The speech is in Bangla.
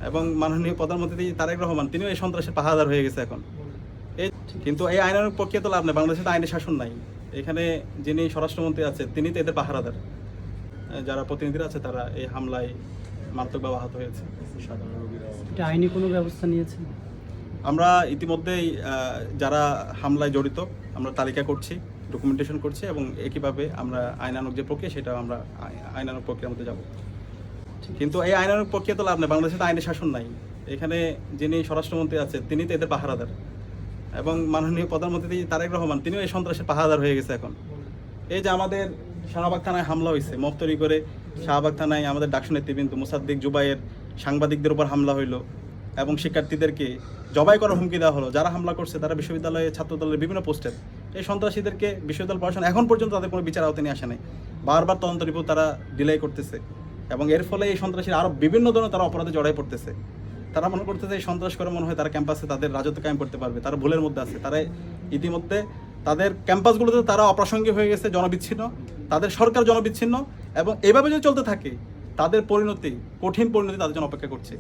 এবং মাননীয় প্রধানমন্ত্রী তারেক রহমান তিনিও এই সন্ত্রাসের পাহারাদার হয়ে গেছে এখন। কিন্তু এই আইনানুগ প্রক্রিয়া তো লাভ নেই, বাংলাদেশে তো আইনের শাসন নাই। এখানে যিনি স্বরাষ্ট্রমন্ত্রী আছে তিনি তো এদের পাহারাদার, যারা প্রতিনিধিরা আছে তারা এই হামলায় মারাত্মকভাবে আহত হয়েছে। এটা আইনি কোনো ব্যবস্থা নিয়েছেন? আমরা ইতিমধ্যেই যারা হামলায় জড়িত আমরা তালিকা করছি, ডকুমেন্টেশন করছি এবং একইভাবে আমরা আইনানুগ যে প্রক্রিয়া সেটা আমরা আইনানুগ প্রক্রিয়ার মধ্যে যাব। কিন্তু এই আইনানুগ প্রক্রিয়া তো লাভ নেই, বাংলাদেশে তো আইনের শাসন নাই। এখানে যিনি স্বরাষ্ট্রমন্ত্রী আছে তিনি তো এদের পাহারাদার এবং মাননীয় প্রধানমন্ত্রী তারেক রহমান তিনিও এই সন্ত্রাসের পাহারাদার হয়ে গেছে এখন। এই যে আমাদের শাহবাগ থানায় হামলা হয়েছে, মব তৈরি করে শাহবাগ থানায় আমাদের ডাকসু নেতৃবৃন্দ মুসাদ্দিক জুবাইয়ের সাংবাদিকদের উপর হামলা হইলো এবং শিক্ষার্থীদেরকে জবাই করার হুমকি দেওয়া হলো। যারা হামলা করছে তারা বিশ্ববিদ্যালয়ে ছাত্রদলের বিভিন্ন পোস্টের। এই সন্ত্রাসীদেরকে বিশ্ববিদ্যালয় প্রশাসন এখন পর্যন্ত তাদের কোনো বিচার আওতায় নিয়ে আসে নাই, বারবার তদন্ত রিপোর্ট তারা ডিলে করতেছে এবং এর ফলে এই সন্ত্রাসীরা আরও বিভিন্ন ধরনের তারা অপরাধে জড়াই পড়তেছে। তারা মনে করতেছে এই সন্ত্রাস করে মনে হয় তারা ক্যাম্পাসে তাদের রাজত্ব কায়েম করতে পারবে, তারা ভুলের মধ্যে আছে। তারা ইতিমধ্যে তাদের ক্যাম্পাসগুলোতে তারা অপ্রাসঙ্গিক হয়ে গেছে, জনবিচ্ছিন্ন, তাদের সরকার জনবিচ্ছিন্ন এবং এভাবে যদি চলতে থাকে তাদের পরিণতি, কঠিন পরিণতি তাদের জন্য অপেক্ষা করছে।